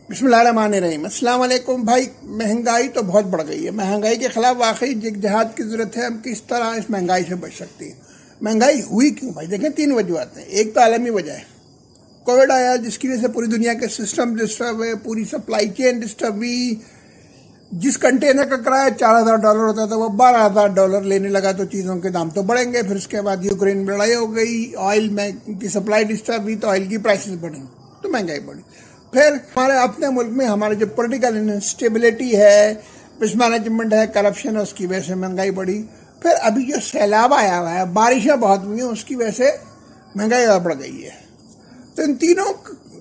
بسم اللہ الرحمن الرحیم۔ السلام علیکم بھائی، مہنگائی تو بہت بڑھ گئی ہے۔ مہنگائی کے خلاف واقعی جہاد کی ضرورت ہے۔ ہم کس طرح اس مہنگائی سے بچ سکتے ہیں؟ مہنگائی ہوئی کیوں بھائی؟ دیکھیں، 3 وجوہات ہیں۔ ایک تو عالمی وجہ ہے، کووڈ آیا جس کی وجہ سے پوری دنیا کے سسٹم ڈسٹرب ہوئے، پوری سپلائی چین ڈسٹرب ہوئی۔ جس کنٹینر کا کرایہ $4,000 ہوتا تھا وہ $12,000 لینے لگا، تو چیزوں کے دام تو بڑھیں گے۔ پھر اس کے بعد یوکرین میں لڑائی ہو گئی، آئل میں کی سپلائی ڈسٹرب ہوئی تو آئل کی پرائسز بڑھیں، تو مہنگائی بڑھی۔ پھر ہمارے اپنے ملک میں ہمارے جو پولیٹیکل انسٹیبلٹی ہے، مس مینجمنٹ ہے، کرپشن ہے، اس کی وجہ سے مہنگائی بڑھی۔ پھر ابھی جو سیلاب آیا ہوا ہے، بارشیں بہت ہوئی ہیں، اس کی وجہ سے مہنگائی اور بڑھ گئی ہے۔ تو ان تینوں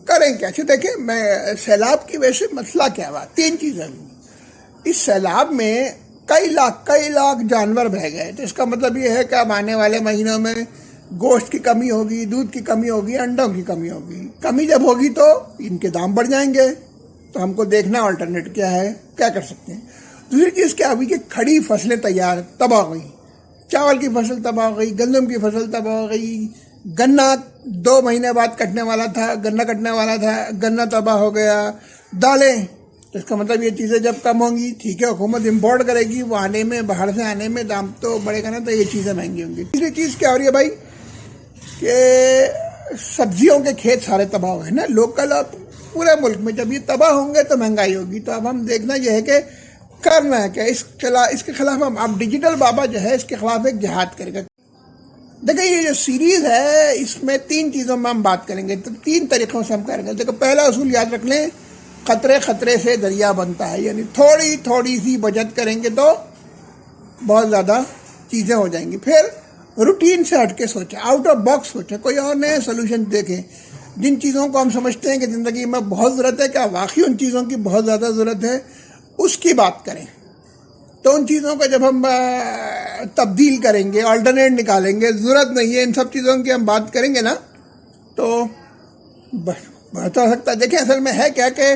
کریں کیا؟ اچھا دیکھیں، میں سیلاب کی وجہ سے مسئلہ کیا ہوا؟ 3 چیزیں ہوئی۔ اس سیلاب میں کئی لاکھ جانور بہہ گئے، تو اس کا مطلب یہ ہے کہ اب آنے والے مہینوں میں گوشت کی کمی ہوگی، دودھ کی کمی ہوگی، انڈوں کی کمی ہوگی۔ کمی جب ہوگی تو ان کے دام بڑھ جائیں گے، تو ہم کو دیکھنا آلٹرنیٹ کیا ہے، کیا کر سکتے ہیں۔ دوسری چیز کیا ہوئی کہ کھڑی فصلیں تباہ ہو گئی۔ چاول کی فصل تباہ ہو گئی، گندم کی فصل تباہ ہو گئی، گنا 2 مہینے بعد کٹنے والا تھا، گنا تباہ ہو گیا، دالیں۔ تو اس کا مطلب یہ چیزیں جب کم ہوں گی، ٹھیک ہے، حکومت امپورٹ کرے گی، وہ آنے میں، باہر سے آنے میں دام تو بڑھے گا نا، تو یہ چیزیں مہنگی ہوں گی۔ تیسری چیز کیا ہو رہی ہے بھائی کہ سبزیوں کے کھیت سارے تباہ ہو گئے نا، لوکل اور پورے ملک میں۔ جب یہ تباہ ہوں گے تو مہنگائی ہوگی۔ تو اب ہم دیکھنا یہ ہے کہ کرنا ہے کہ اس کے خلاف ہم اب ڈیجیٹل بابا جو ہے اس کے خلاف ایک جہاد کرے گا۔ دیکھیں، یہ جو سیریز ہے اس میں 3 چیزوں میں ہم بات کریں گے، تو 3 طریقوں سے ہم کریں گے۔ دیکھو، پہلا اصول یاد رکھ لیں، خطرے سے دریا بنتا ہے، یعنی تھوڑی سی بچت کریں گے تو بہت زیادہ چیزیں ہو جائیں گی۔ پھر روٹین سے ہٹ کے سوچیں، آؤٹ آف باکس سوچیں، کوئی اور نئے سولوشن دیکھیں۔ جن چیزوں کو ہم سمجھتے ہیں کہ زندگی میں بہت ضرورت ہے، کیا واقعی ان چیزوں کی بہت زیادہ ضرورت ہے، اس کی بات کریں۔ تو ان چیزوں کو جب ہم تبدیل کریں گے، آلٹرنیٹ نکالیں گے، ضرورت نہیں ہے ان سب چیزوں کی ہم بات کریں گے نا، تو بہتر ہو سکتا ہے۔ دیکھیں، اصل میں ہے کیا کہ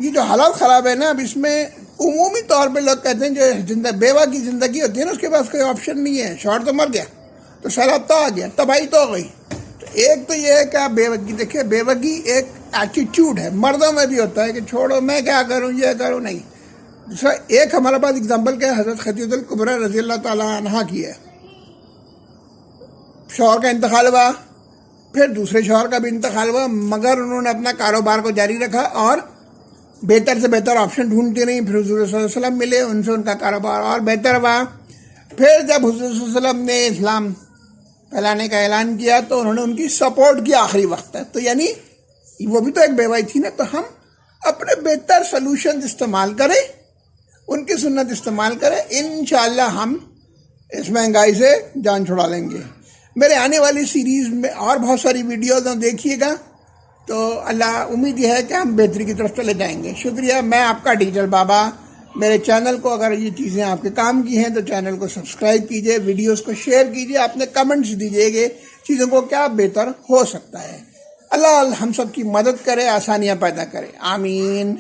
یہ جو حالات خراب ہے نا، اب اس میں عمومی طور پہ لوگ کہتے ہیں جو بیوہ کی زندگی ہوتی ہے نا، اس کے پاس کوئی آپشن نہیں ہے، شوہر تو مر گیا، تو سیلاب تو آ گیا، تباہی تو ہو گئی۔ تو ایک تو یہ ہے کہ آپ بیوگی دیکھیں، بیوگی ایک ایٹیٹیوڈ ہے، مردوں میں بھی ہوتا ہے کہ چھوڑو، میں کیا کروں، یہ کروں، نہیں۔ دوسرا ایک ہمارے پاس اگزامپل کیا ہے، حضرت خدیجہ الکبریٰ رضی اللہ تعالیٰ عنہا کی ہے۔ شوہر کا انتقال ہوا، پھر دوسرے شوہر کا بھی انتقال ہوا، مگر انہوں نے اپنا کاروبار کو جاری رکھا اور بہتر سے بہتر آپشن ڈھونڈتی رہی۔ پھر حضور صلی اللہ علیہ وسلم ملے، ان سے ان کا کاروبار اور بہتر ہوا۔ پھر جب حضور صلی اللہ علیہ وسلم نے اسلام پھیلانے کا اعلان کیا تو انہوں نے ان کی سپورٹ کی آخری وقت تک، تو یعنی وہ بھی تو ایک بیوہ تھی نا۔ تو ہم اپنے بہتر سلوشن استعمال کریں، ان کی سنت استعمال کریں، انشاءاللہ ہم اس مہنگائی سے جان چھڑا لیں گے۔ میرے آنے والی سیریز میں اور بہت ساری ویڈیوز دیکھیے گا، تو اللہ امید یہ ہے کہ ہم بہتری کی طرف چلے جائیں گے۔ شکریہ، میں آپ کا ڈیجیٹل بابا۔ میرے چینل کو اگر یہ چیزیں آپ کے کام کی ہیں تو چینل کو سبسکرائب کیجئے، ویڈیوز کو شیئر کیجئے، اپنے کمنٹس دیجئے کہ چیزوں کو کیا بہتر ہو سکتا ہے۔ اللہ ہم سب کی مدد کرے، آسانیاں پیدا کرے، آمین۔